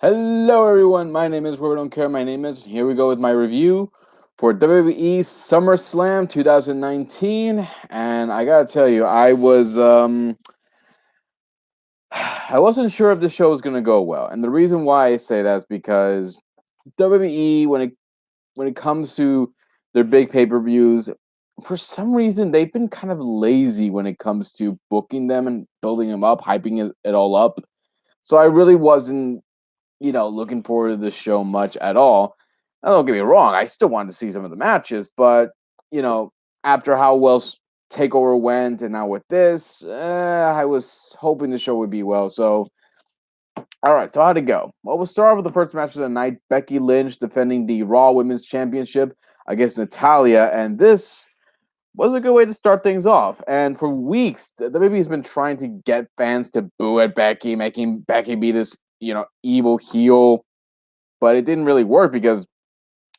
Hello, everyone. My name is Robert Don't Care. My name is. Here we go with my review for WWE SummerSlam 2019. And I gotta tell you, I wasn't sure if the show was gonna go well. And the reason why I say that is because WWE, when it comes to their big pay-per-views, for some reason they've been kind of lazy when it comes to booking them and building them up, hyping it all up. So I really wasn't looking forward to this show much at all. Now, don't get me wrong, I still wanted to see some of the matches, but you know, after how well Takeover went, and now with this, I was hoping the show would be well. So, all right, so how'd it go? Well, we'll start off with the first match of the night: Becky Lynch defending the Raw Women's Championship against Natalya, and this was a good way to start things off. And for weeks, the WWE has been trying to get fans to boo at Becky, making Becky be this evil heel, but it didn't really work because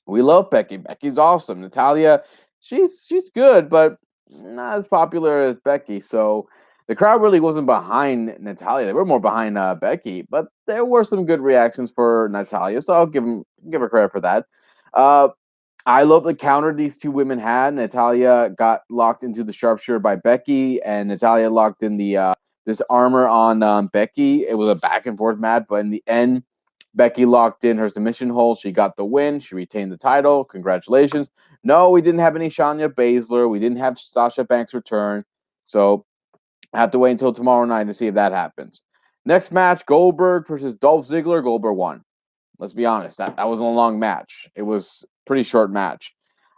we love Becky. Becky's awesome. Natalya, she's good, but not as popular as Becky. So the crowd really wasn't behind Natalya. They were more behind Becky, but there were some good reactions for Natalya. So I'll give her credit for that. Uh, I love the counter these two women had. Natalya got locked into the sharpshooter by Becky, and Natalya locked in the this armor on Becky. It was a back and forth match, but in the end, Becky locked in her submission hold. She got the win. She retained the title. Congratulations. No, we didn't have any Shayna Baszler. We didn't have Sasha Banks return. So I have to wait until tomorrow night to see if that happens. Next match, Goldberg versus Dolph Ziggler. Goldberg won. Let's be honest. That wasn't a long match. It was a pretty short match.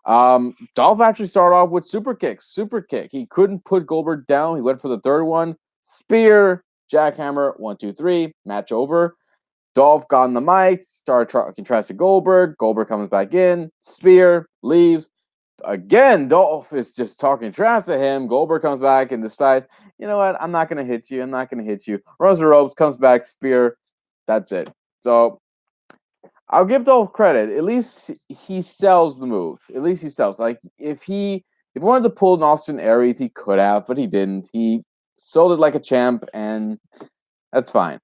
Dolph actually started off with super kicks. Super kick. He couldn't put Goldberg down. He went for the third one. Spear, jackhammer, 1, 2, 3. Match over. Dolph got on the mic, started talking trash to Goldberg. Goldberg comes back in, spear, leaves. Again, Dolph is just talking trash to him. Goldberg comes back and decides, you know what? I'm not going to hit you. I'm not going to hit you. Runs the ropes, comes back, spear. That's it. So I'll give Dolph credit. At least he sells the move. At least he sells. Like if he wanted to pull an Austin Aries, he could have, but he didn't. He sold it like a champ, and that's fine.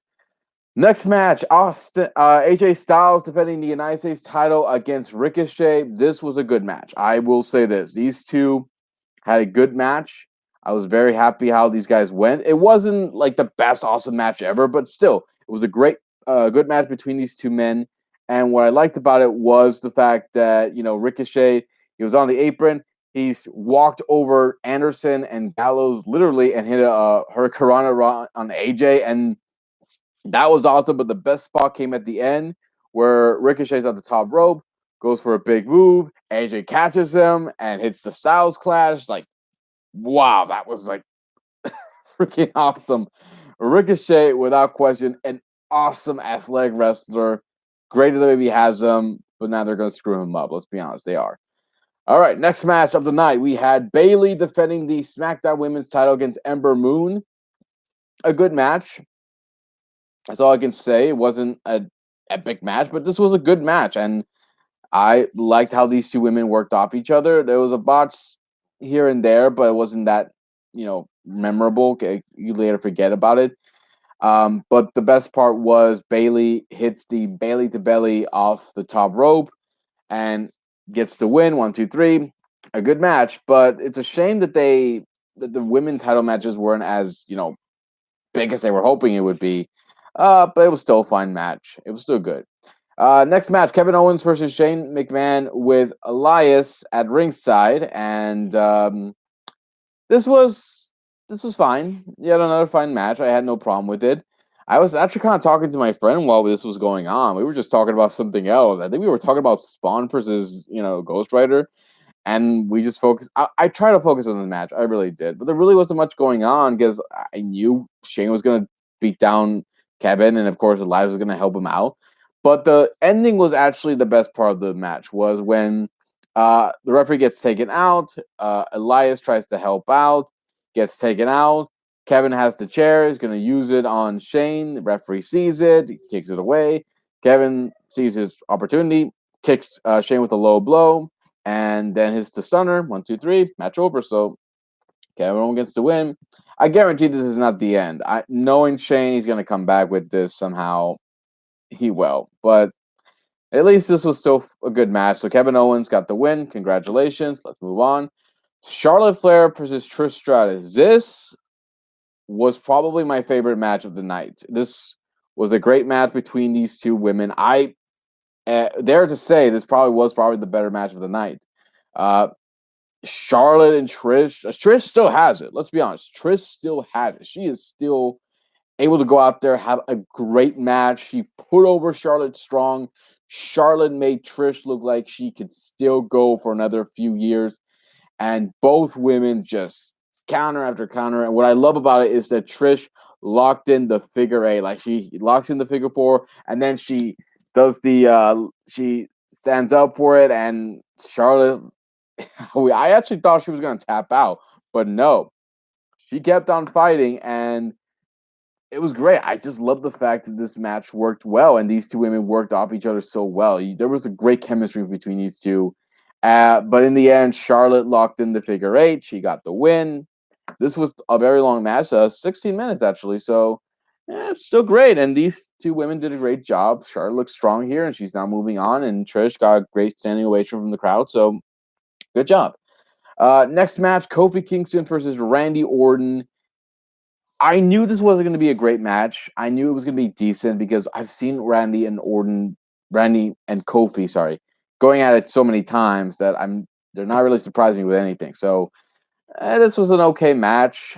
Next match, AJ Styles defending the United States title against Ricochet. This was a good match. I will say this. These two had a good match. I was very happy how these guys went. It wasn't like the best awesome match ever, but still, it was a good match between these two men. And what I liked about it was the fact that, Ricochet, he was on the apron. He's walked over Anderson and Gallows literally and hit a Hurricanrana on AJ, and that was awesome, but the best spot came at the end where Ricochet's at the top rope, goes for a big move. AJ catches him and hits the Styles Clash. Like, wow, that was like freaking awesome. Ricochet, without question, an awesome athletic wrestler. Great that the baby has him, but now they're going to screw him up. Let's be honest, they are. All right, next match of the night, we had Bayley defending the SmackDown Women's title against Ember Moon. A good match. That's all I can say. It wasn't an epic match, but this was a good match, and I liked how these two women worked off each other. There was a botch here and there, but it wasn't that memorable. Okay, you later forget about it. But the best part was Bayley hits the Bayley to belly off the top rope and gets the win. 1, 2, 3. A good match, but it's a shame that the women title matches weren't as big as they were hoping it would be. But it was still a fine match. It was still good. Next match, Kevin Owens versus Shane McMahon with Elias at ringside, and this was fine. Yet another fine match. I had no problem with it. I was actually kind of talking to my friend while this was going on. We were just talking about something else. I think we were talking about Spawn versus Ghost Rider, and we just focused. I try to focus on the match. I really did, but there really wasn't much going on because I knew Shane was going to beat down Kevin, and of course Elias was going to help him out. But the ending was actually the best part of the match. Was when the referee gets taken out. Elias tries to help out, gets taken out. Kevin has the chair. He's going to use it on Shane. The referee sees it. He takes it away. Kevin sees his opportunity, kicks Shane with a low blow, and then hits the stunner. 1, 2, 3. Match over. So Kevin Owens gets the win. I guarantee this is not the end. Knowing Shane, he's going to come back with this somehow. he will. But at least this was still a good match. So Kevin Owens got the win. Congratulations. Let's move on. Charlotte Flair versus Trish Stratus. This was probably my favorite match of the night. This was a great match between these two women. I dare to say this was the better match of the night. Charlotte and Trish. Trish still has it. Let's be honest. Trish still has it. She is still able to go out there, have a great match. She put over Charlotte strong. Charlotte made Trish look like she could still go for another few years. And both women just counter after counter. And what I love about it is that Trish locked in the figure eight. Like she locks in the figure four, and then she does she stands up for it. And Charlotte, I actually thought she was going to tap out, but no. She kept on fighting, and it was great. I just love the fact that this match worked well, and these two women worked off each other so well. There was a great chemistry between these two. But in the end, Charlotte locked in the figure eight. She got the win. This was a very long match, 16 minutes actually. So it's still great. And these two women did a great job. Charlotte looks strong here, and she's now moving on. And Trish got a great standing ovation from the crowd. So good job. Next match, Kofi Kingston versus Randy Orton. I knew this wasn't going to be a great match. I knew it was going to be decent because I've seen Randy and Kofi, going at it so many times that they're not really surprising me with anything. So this was an okay match.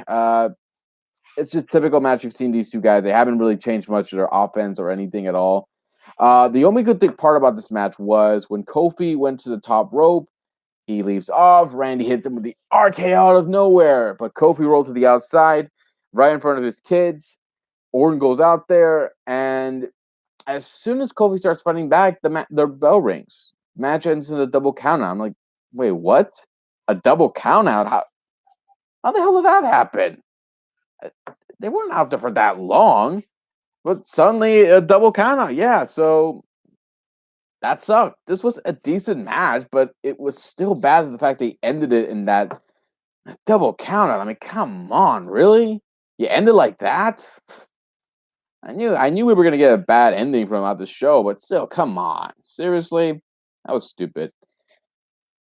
It's just typical match you've seen these two guys. They haven't really changed much of their offense or anything at all. The only good part about this match was when Kofi went to the top rope, he leaves off. Randy hits him with the RKO out of nowhere, but Kofi rolled to the outside, right in front of his kids. Orton goes out there, and as soon as Kofi starts fighting back, the bell rings. Match ends in a double countout. I'm like, wait, what? A double countout? How the hell did that happen? They weren't out there for that long, but suddenly a double countout. Yeah, so that sucked. This was a decent match, but it was still bad the fact they ended it in that double countout. I mean, come on, really? You ended like that? I knew we were gonna get a bad ending from out the show, but still, come on. Seriously? That was stupid.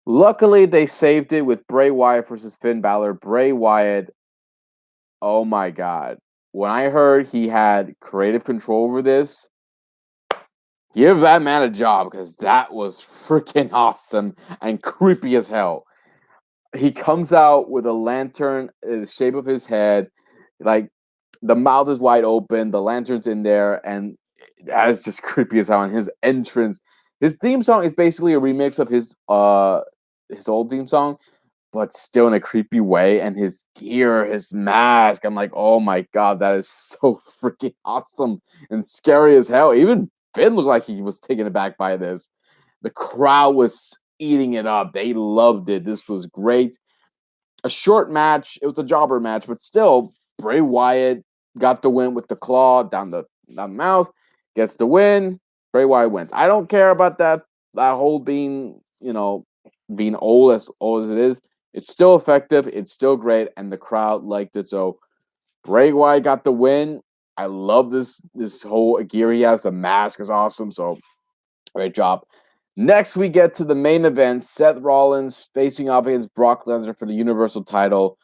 Luckily, they saved it with Bray Wyatt versus Finn Balor. Bray Wyatt, oh my god. When I heard he had creative control over this, give that man a job because that was freaking awesome and creepy as hell. He comes out with a lantern in the shape of his head, like the mouth is wide open, the lantern's in there, and that is just creepy as hell. And his entrance, his theme song is basically a remix of his old theme song, but still in a creepy way. And his gear, his mask, I'm like, oh my god, that is so freaking awesome and scary as hell. Even Finn looked like he was taken aback by this. The crowd was eating it up. They loved it. This was great. A short match. It was a jobber match, but still, Bray Wyatt got the win with the claw down the mouth. Gets the win. Bray Wyatt wins. I don't care about that whole being old as it is. It's still effective. It's still great, and the crowd liked it. So Bray Wyatt got the win. I love this whole gear he has. The mask is awesome. So great job. Next, we get to the main event. Seth Rollins facing off against Brock Lesnar for the Universal title.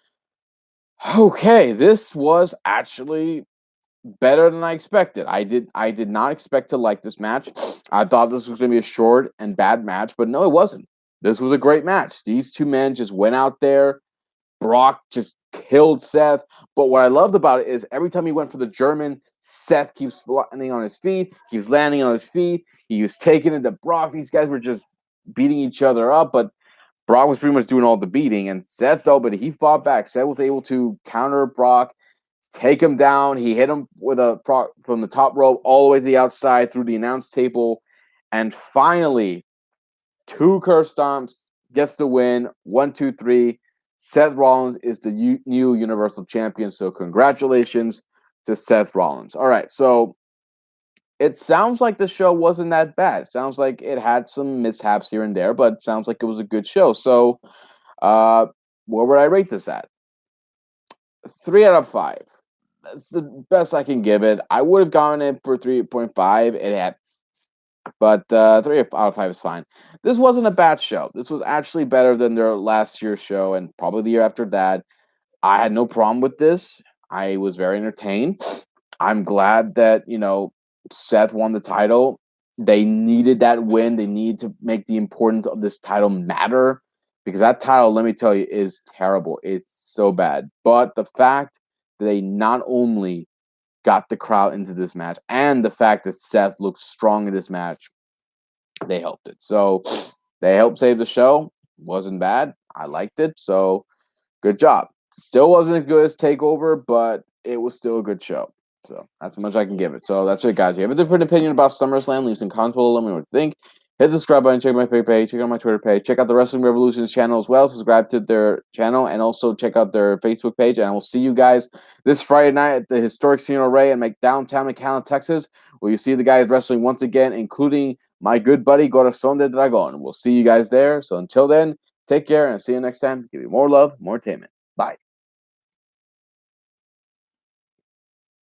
Okay, this was actually better than I expected. I did not expect to like this match. I thought this was going to be a short and bad match, but no, it wasn't. This was a great match. These two men just went out there. Brock just killed Seth. But what I loved about it is every time he went for the German, Seth keeps landing on his feet. He was taking it to Brock. These guys were just beating each other up, but Brock was pretty much doing all the beating. And Seth, though, but he fought back. Seth was able to counter Brock, take him down. He hit him with from the top rope all the way to the outside through the announce table. And finally, 2 curve stomps, gets the win. 1, 2, 3. Seth Rollins is the new Universal Champion. So congratulations to Seth Rollins. All right, so it sounds like the show wasn't that bad. It sounds like it had some mishaps here and there, but it sounds like it was a good show. So where would I rate this at? 3 out of 5. That's the best I can give it. I would have gone it for 3.5. It had, but 3 out of 5 is fine. This wasn't a bad show. This was actually better than their last year's show and probably the year after that. I had no problem with this. I was very entertained. I'm glad that, Seth won the title. They needed that win. They need to make the importance of this title matter because that title, let me tell you, is terrible. It's so bad. But the fact that they not only got the crowd into this match and the fact that Seth looked strong in this match, they helped it. So they helped save the show. Wasn't bad. I liked it. So good job. Still wasn't as good as TakeOver, but it was still a good show. So that's how much I can give it. So that's it, guys. If you have a different opinion about SummerSlam, leave some comments below. Let me know what you think. Hit the subscribe button. Check my Facebook page. Check out my Twitter page. Check out the Wrestling Revolution's channel as well. Subscribe to their channel and also check out their Facebook page. And I will see you guys this Friday night at the historic Casino Ray in downtown McAllen, Texas, where you see the guys wrestling once again, including my good buddy Corazon de Dragon. We'll see you guys there. So until then, take care and see you next time. Give you more love, more entertainment. Bye.